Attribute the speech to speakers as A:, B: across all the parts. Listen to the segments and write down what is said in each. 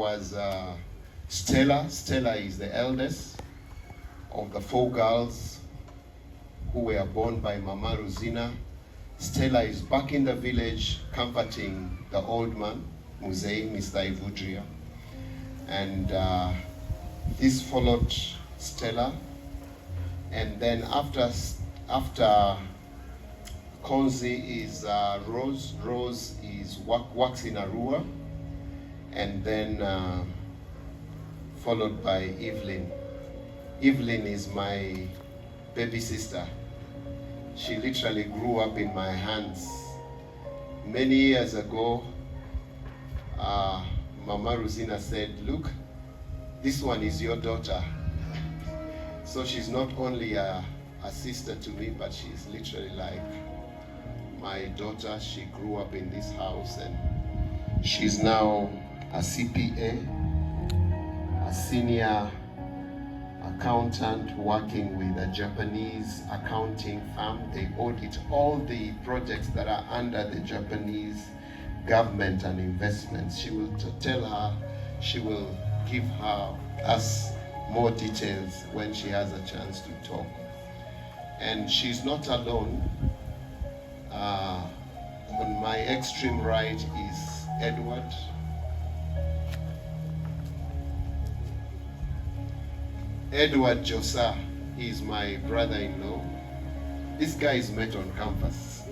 A: Was Stella. Stella is the eldest of the 4 girls who were born by Mama Rosina. Stella is back in the village comforting the old man, Muzei, Mr. Ivudria. And this followed Stella. And then after Konzi is Rose. Rose is works in Arua. And then followed by Evelyn. Evelyn is my baby sister. She literally grew up in my hands. Many years ago, Mama Rosina said, look, this one is your daughter. So she's not only a sister to me, but she's literally like my daughter. She grew up in this house, and she's now a CPA, a senior accountant working with a Japanese accounting firm. They audit all the projects that are under the Japanese government and investments. She will give us more details when she has a chance to talk. And she's not alone. On my extreme right is Edward. Edward Josa is my brother-in-law. These guys met on campus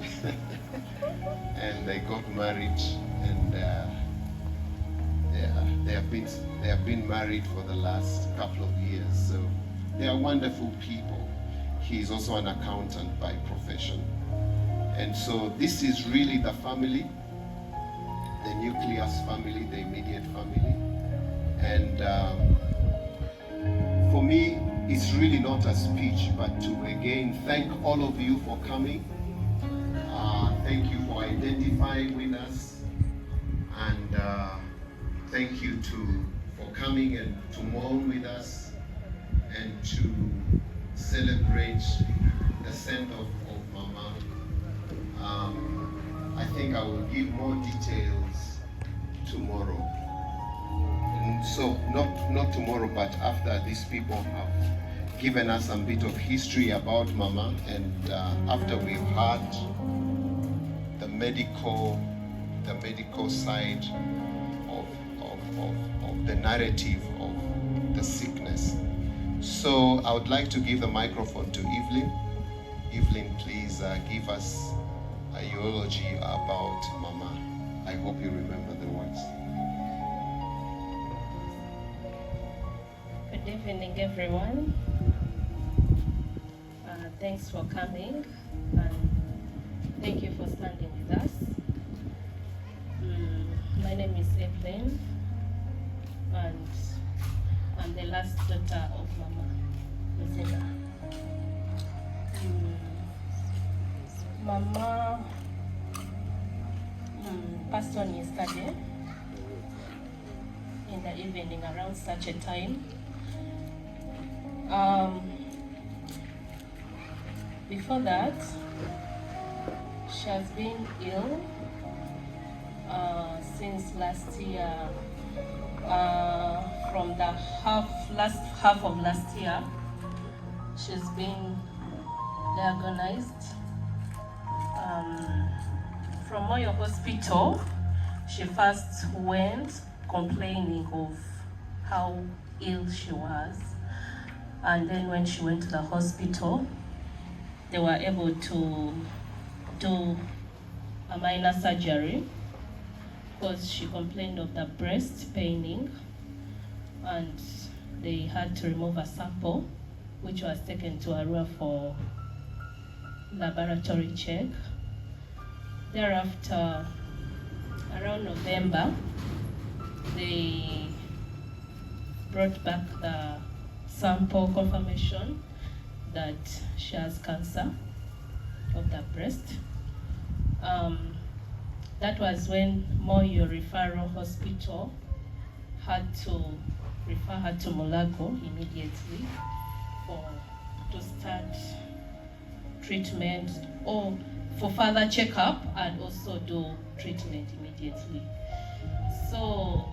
A: and they got married, and they have been married for the last couple of years. So they are wonderful people. He is also an accountant by profession. And so this is really the family, the nucleus family, the immediate family. And for me, it's really not a speech, but to again thank all of you for coming. Thank you for identifying with us, and thank you for coming and to mourn with us and to celebrate the send off of Mama. I think I will give more details tomorrow. So not tomorrow, but after these people have given us a bit of history about Mama, and after we've heard the medical side of the narrative of the sickness. So I would like to give the microphone to Evelyn. Evelyn, please give us a eulogy about Mama. I hope you remember the words.
B: Good evening, everyone. Thanks for coming, and thank you for standing with us. My name is Evelyn, and I'm the last daughter of Mama Rosina. Mama passed on yesterday in the evening around such a time. Before that, she has been ill since last year. From the last half of last year, she's been diagnosed from Moyo Hospital. She first went complaining of how ill she was, and then when she went to the hospital, they were able to do a minor surgery because she complained of the breast paining, and they had to remove a sample which was taken to Arua for laboratory check. Thereafter, around November, they brought back the sample confirmation that she has cancer of the breast. That was when Moyo Referral Hospital had to refer her to Mulago immediately to start treatment or for further checkup and also do treatment immediately. So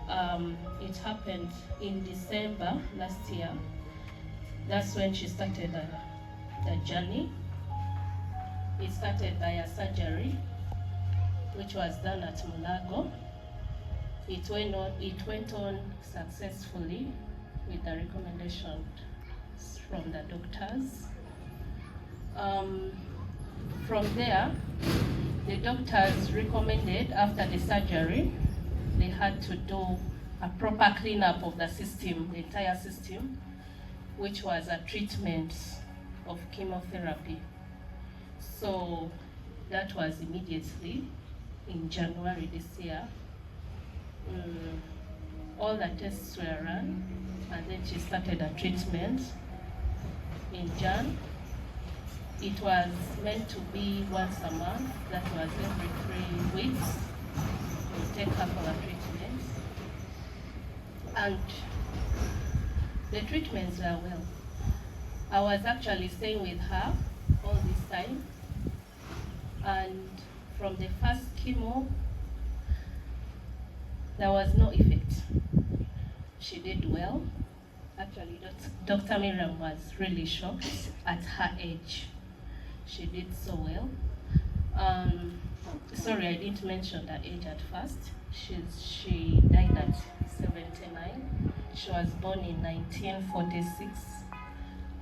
B: it happened in December last year. That's when she started the journey. It started by a surgery, which was done at Mulago. It went on successfully with the recommendations from the doctors. From there, the doctors recommended after the surgery, they had to do a proper cleanup of the system, the entire system, which was a treatment of chemotherapy. So that was immediately in January this year. All the tests were run, and then she started a treatment in Jan. It was meant to be once a month, that was every 3 weeks. We take her for a treatment. And the treatments were well. I was actually staying with her all this time. And from the first chemo, there was no effect. She did well. Actually, Dr. Miriam was really shocked at her age. She did so well. Sorry, I didn't mention the age at first. She died at 79. She was born in 1946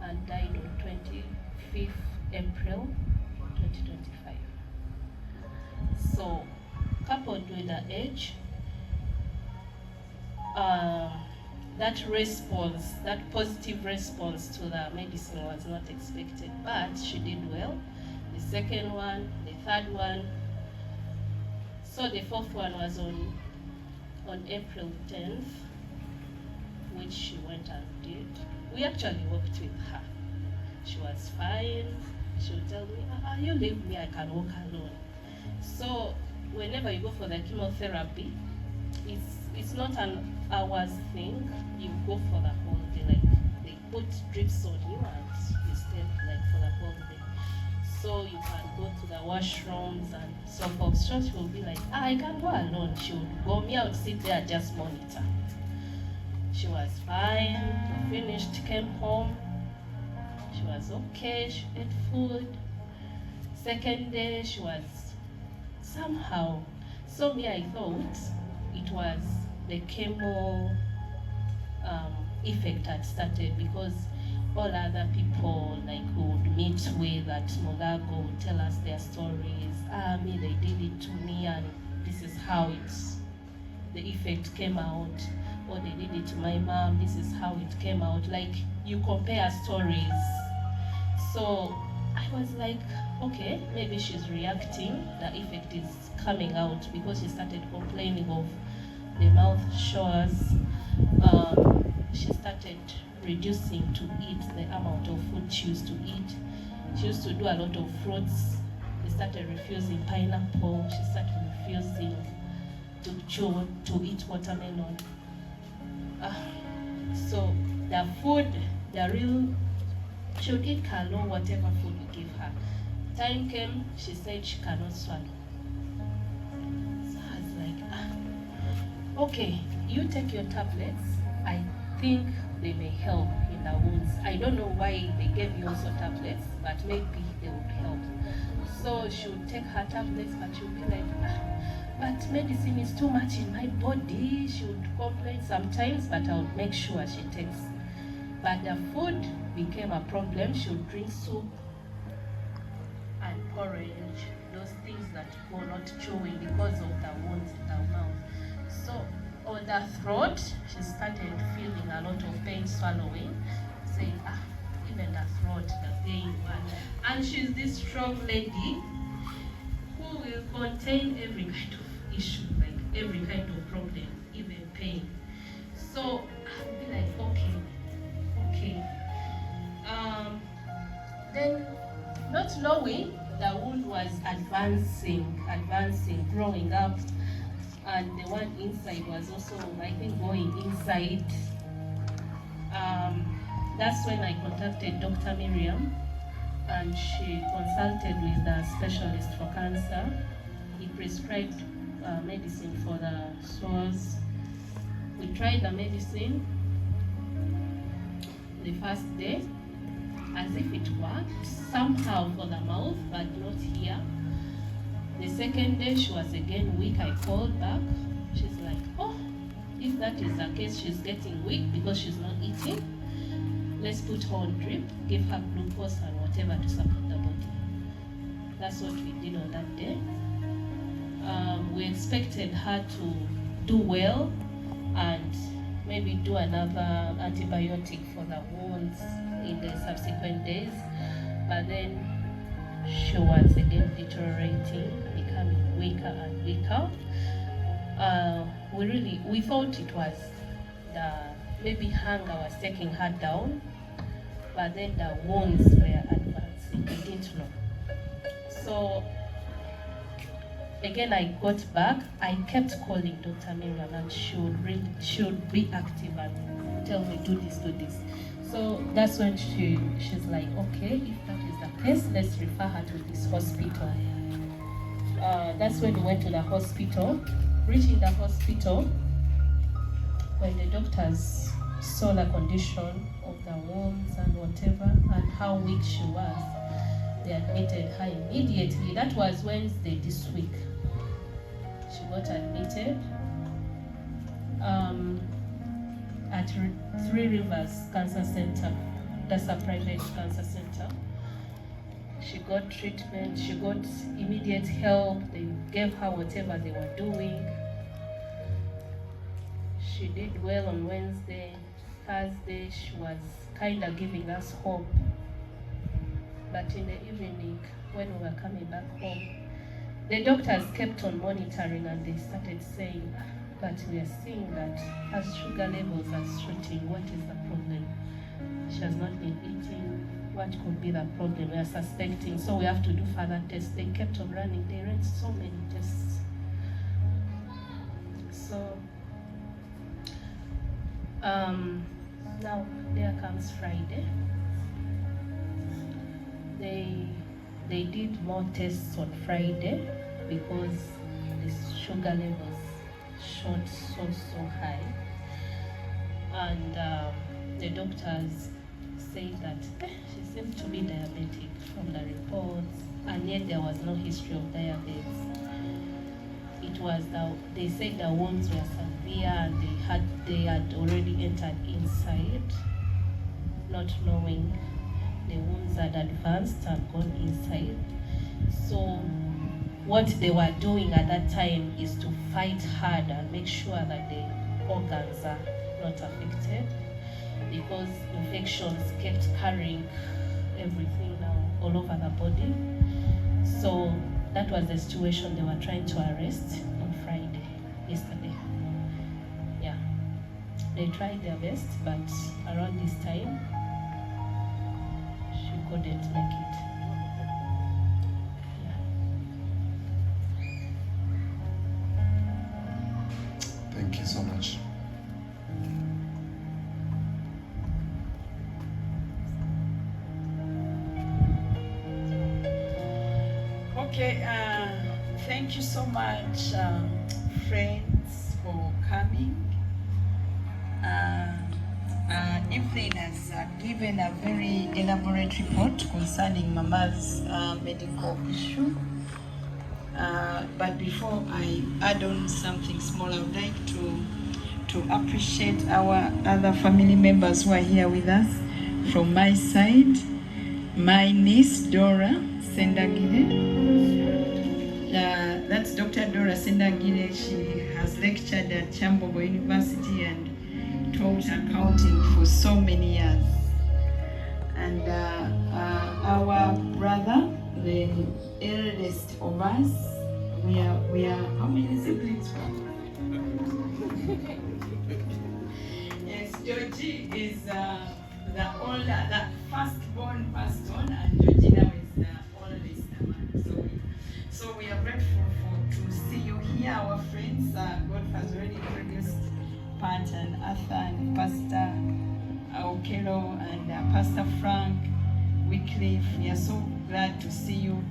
B: and died on 25th April 2025. So, coupled with the age, that response, that positive response to the medicine was not expected, but she did well. The second one, the third one. So the fourth one was on April 10th, which she went and did. We actually walked with her. She was fine. She would tell me, you leave me, I can walk alone. So whenever you go for the chemotherapy, it's not an hours thing. You go for the whole day. Like they put drips on you and you stay like for the whole day. So you can go to the washrooms and so forth. So she will be like, I can go alone. She would go, me, I would sit there and just monitor. She was fine, finished, came home. She was okay, she ate food. Second day, she was somehow. So me, I thought it was the chemo effect had started, because all other people like who would meet with at Mulago would tell us their stories. Me, they did it to me, and this is how the effect came out. Or they did it to my mom, this is how it came out. Like, you compare stories. So I was like, okay, maybe she's reacting, the effect is coming out, because she started complaining of the mouth sores. She started reducing to eat the amount of food she used to eat. She used to do a lot of fruits. She started refusing pineapple. She started refusing to eat watermelon. So the food, she would eat kalo, whatever food you give her. Time came, she said she cannot swallow. So I was like, okay, you take your tablets. I think they may help in the wounds. I don't know why they gave you also tablets, but maybe they would help. So she would take her tablets, but she would be like, but medicine is too much in my body. She would complain sometimes, but I would make sure she takes. But the food became a problem. She would drink soup and porridge, those things that were not chewing because of the wounds in the mouth. So on the throat, she started feeling a lot of pain swallowing, saying, even the throat, the pain. And she's this strong lady who will contain every kind of issue, like every kind of problem, even pain. So I'd be like, okay. Then, not knowing, the wound was advancing, growing up, and the one inside was also, I think, going inside. That's when I contacted Dr. Miriam, and she consulted with the specialist for cancer. He prescribed medicine for the sores. We tried the medicine the first day, as if it worked somehow for the mouth, but not here. The second day, she was again weak. I called back. She's like, oh, if that is the case, she's getting weak because she's not eating. Let's put her on drip, give her glucose and whatever to support the body. That's what we did on that day. We expected her to do well and maybe do another antibiotic for the wounds in the subsequent days, but then she was again deteriorating, becoming weaker and weaker. We thought it was maybe hunger was taking her down, but then the wounds were advancing. We didn't know. So again, I got back. I kept calling Dr. Miriam, and she would be active and tell me, do this, do this. So that's when she's like, okay, if that is the case, let's refer her to this hospital. That's when we went to the hospital. Reaching the hospital, when the doctors saw the condition of the wounds and whatever, and how weak she was, they admitted her immediately. That was Wednesday this week. She got admitted at Three Rivers Cancer Center. That's a private cancer center. She got treatment, she got immediate help. They gave her whatever they were doing. She did well on Wednesday. Thursday, she was kind of giving us hope. But in the evening, when we were coming back home, the doctors kept on monitoring and they started saying, but we are seeing that her sugar levels are shooting. What is the problem? She has not been eating. What could be the problem? We are suspecting, so we have to do further tests. They kept on running. They ran so many tests. So now there comes Friday. They did more tests on Friday because the sugar levels shot so high, and the doctors say that she seemed to be diabetic from the reports, and yet there was no history of diabetes. It was they said the wounds were severe and they had already entered inside, not knowing the wounds had advanced and gone inside. So what they were doing at that time is to fight hard and make sure that the organs are not affected, because infections kept carrying everything now all over the body. So that was the situation they were trying to arrest on Friday, yesterday. Yeah, they tried their best, but around this time, she couldn't make it.
C: Thank you so much.
D: Okay, thank you so much, friends, for coming. Evelyn has given a very elaborate report concerning Mama's medical issue. But before I add on something small, I would like to appreciate our other family members who are here with us. From my side, my niece Dora Sendagile. That's Dr. Dora Sendagile. She has lectured at Chambogo University and taught accounting for so many years. And our brother, the eldest of us, we are how many siblings? Yes, Georgie is the older, the firstborn person, and Georgina is the oldest one. So we are grateful to see you here, our friends. God has already introduced Pat and Arthur and Pastor Okelo and Pastor Frank Wycliffe. We are so glad to see you,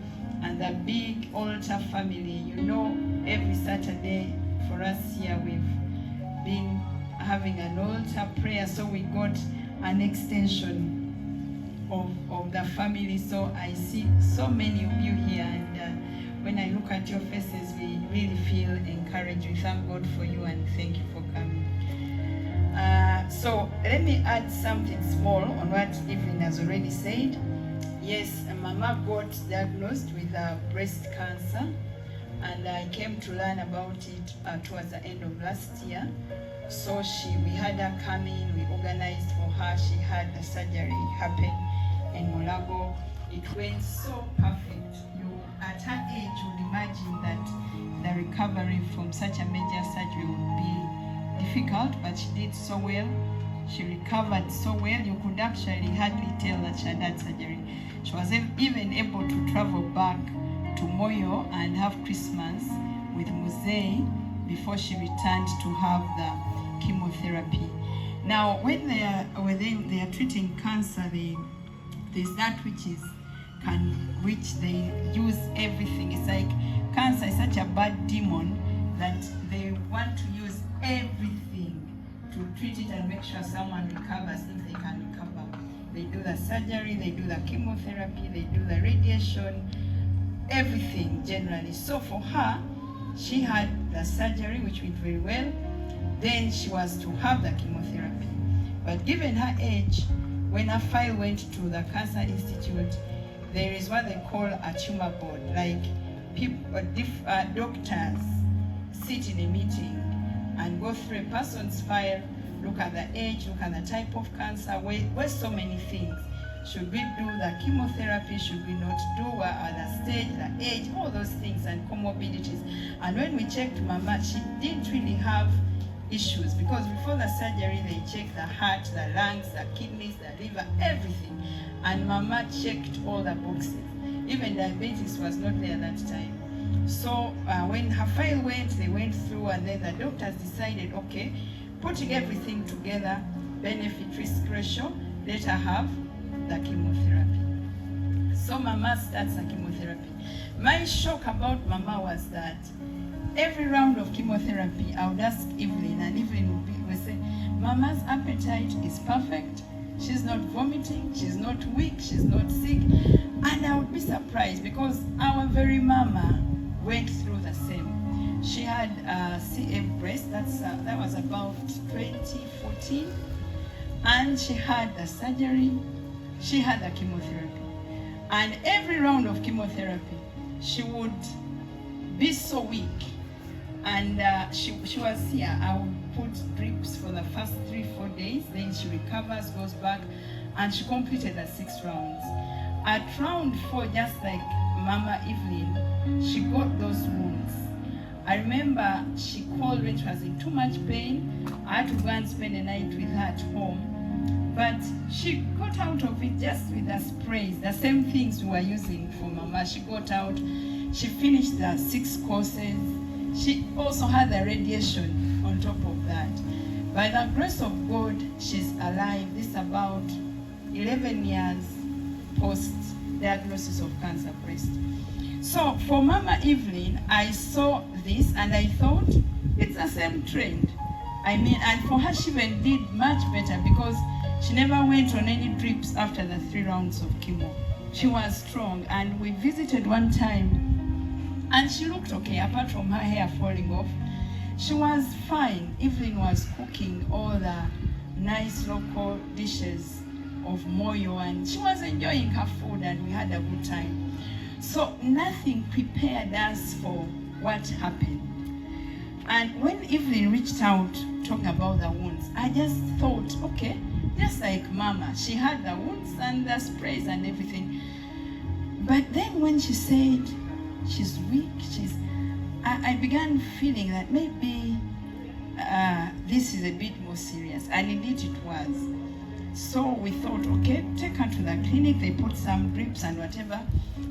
D: and the big altar family. You know, every Saturday for us here we've been having an altar prayer, so we got an extension of the family. So I see so many of you here, and when I look at your faces, we really feel encouraged. We thank God for you and thank you for coming. So let me add something small on what Evelyn has already said. Yes, Mama got diagnosed with breast cancer, and I came to learn about it towards the end of last year. So we had her come in, we organized for her. She had a surgery happen in Molago. It went so perfect. You, at her age, would imagine that the recovery from such a major surgery would be difficult, but she did so well. She recovered so well, you could actually hardly tell that she had had surgery. She was even able to travel back to Moyo and have Christmas with Muzei before she returned to have the chemotherapy. Now, when they are treating cancer, there's that which they use everything. It's like cancer is such a bad demon that they want to use everything to treat it and make sure someone recovers if they can recover. They do the surgery, they do the chemotherapy, they do the radiation, everything generally. So for her, she had the surgery, which went very well. Then she was to have the chemotherapy. But given her age, when her file went to the Cancer Institute, there is what they call a tumor board. Like doctors sit in a meeting and go through a person's file, look at the age, look at the type of cancer, where so many things. Should we do the chemotherapy? Should we not do? What are the stage, the age, all those things and comorbidities. And when we checked Mama, she didn't really have issues, because before the surgery they checked the heart, the lungs, the kidneys, the liver, everything. And Mama checked all the boxes. Even diabetes was not there that time. So when her file went, they went through, and then the doctors decided, okay, putting everything together, benefit risk ratio, let her have the chemotherapy. So Mama starts the chemotherapy. My shock about Mama was that every round of chemotherapy, I would ask Evelyn, and Evelyn would say, Mama's appetite is perfect. She's not vomiting, she's not weak, she's not sick. And I would be surprised, because our very Mama went through the same. She had CF breast, that was about 2014. And she had the surgery, she had the chemotherapy. And every round of chemotherapy, she would be so weak. And she was here. I would put drips for the first 3-4 days, then she recovers, goes back, and she completed the 6 rounds. At round 4, just like Mama Evelyn, she got those wounds. I remember she called when she was in too much pain. I had to go and spend a night with her at home. But she got out of it just with the sprays, the same things we were using for Mama. She got out, she finished the 6 courses. She also had the radiation on top of that. By the grace of God, she's alive. This is about 11 years post-diagnosis of cancer breast. So for Mama Evelyn, I saw this and I thought, it's the same trend. I mean, and for her, she even did much better, because she never went on any drips after the 3 rounds of chemo. She was strong, and we visited one time, and she looked okay, apart from her hair falling off. She was fine. Evelyn was cooking all the nice local dishes of Moyo, and she was enjoying her food, and we had a good time. So nothing prepared us for what happened. And when Evelyn reached out talking about the wounds, I just thought, okay, just like Mama, she had the wounds and the sprays and everything. But then when she said she's weak, I began feeling that maybe this is a bit more serious, and indeed it was. So we thought, okay, take her to the clinic. They put some drips and whatever.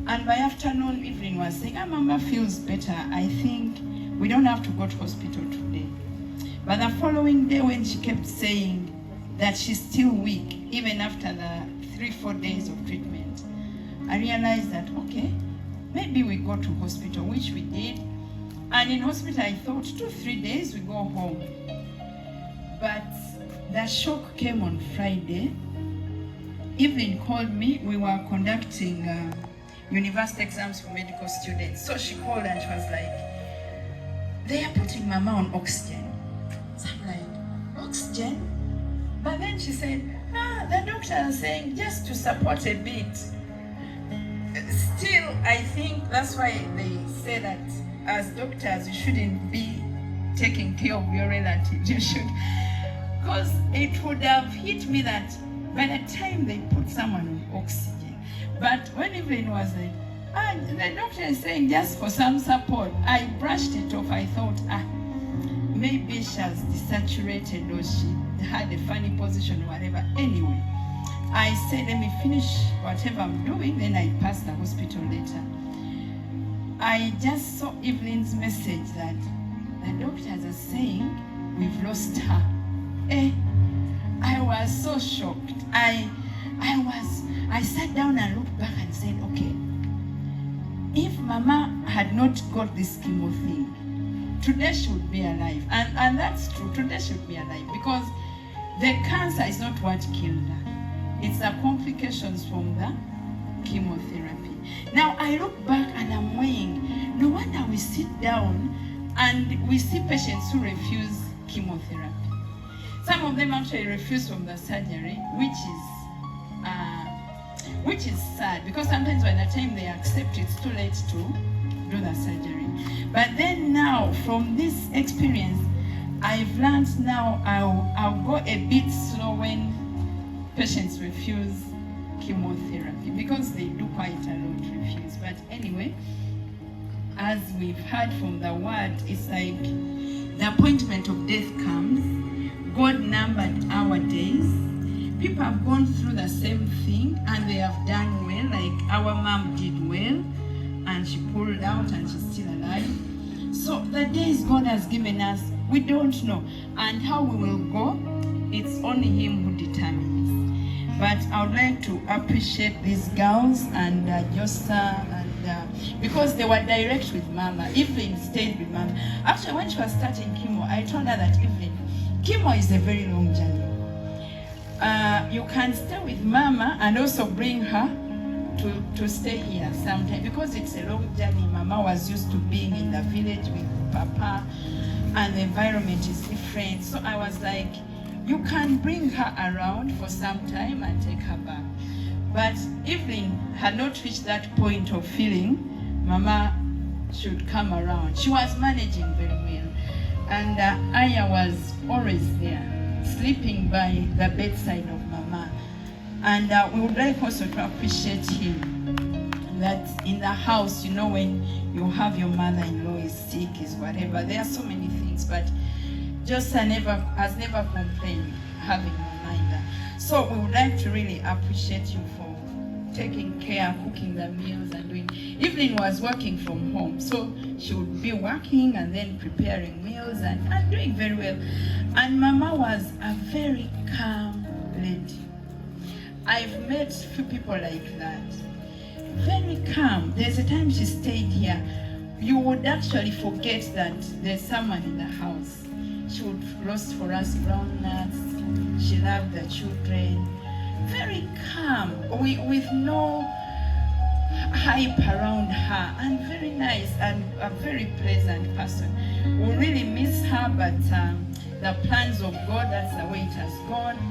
D: And by afternoon, Evelyn was saying, Mama feels better. I think we don't have to go to hospital today. But the following day, when she kept saying that she's still weak, even after the 3-4 days of treatment, I realized that, okay, maybe we go to hospital, which we did. And in hospital, I thought 2-3 days we go home. But the shock came on Friday. Evelyn called me. We were conducting university exams for medical students. So she called and she was like, they are putting Mama on oxygen. So I'm like, oxygen? But then she said, the doctor is saying just to support a bit. Still, I think that's why they say that as doctors, you shouldn't be taking care of your relatives. You should, because it would have hit me that by the time they put someone on oxygen. But when Evelyn was like, the doctor is saying just for some support, I brushed it off. I thought, maybe she has desaturated or she had a funny position or whatever. Anyway, I said, let me finish whatever I'm doing, then I passed the hospital later. I just saw Evelyn's message that the doctors are saying we've lost her. I was so shocked. I sat down and looked back and said, okay, if Mama had not got this chemo thing, today she would be alive. And that's true, today she would be alive, because the cancer is not what killed her. It's the complications from the chemotherapy. Now I look back and I'm weighing, no wonder we sit down and we see patients who refuse chemotherapy. Some of them actually refuse from the surgery, which is sad, because sometimes by the time they accept, it's too late to do the surgery. But then now, from this experience, I've learned now I'll go a bit slow when patients refuse chemotherapy, because they do quite a lot refuse. But anyway, as we've heard from the word, it's like the appointment of death comes. God numbered our days. People have gone through the same thing and they have done well. Like our mom did well and she pulled out and she's still alive. So the days God has given us, we don't know. And how we will go, it's only Him who determines. But I would like to appreciate these girls and Josa, and because they were direct with Mama. Evelyn stayed with Mama. Actually, when she was starting chemo, I told her that Evelyn, chemo is a very long journey. You can stay with Mama and also bring her to stay here sometime, because it's a long journey. Mama was used to being in the village with Papa and the environment is different. So I was like, you can bring her around for some time and take her back. But Evelyn had not reached that point of feeling Mama should come around. She was managing very well. And Aya was always there, sleeping by the bedside of Mama. And we would like also to appreciate him, that in the house, you know, when you have your mother-in-law is sick, is whatever, there are so many things, but Josa has never complained having Mama in there. So we would like to really appreciate you for taking care, cooking the meals and doing. Evelyn was working from home, so she would be working and then preparing meals and doing very well. And Mama was a very calm lady. I've met few people like that. Very calm. There's a time she stayed here. You would actually forget that there's someone in the house. She would roast for us brown nuts. She loved the children. Very calm, with no hype around her, and very nice and a very pleasant person. We really miss her, but the plans of God, that's the way it has gone.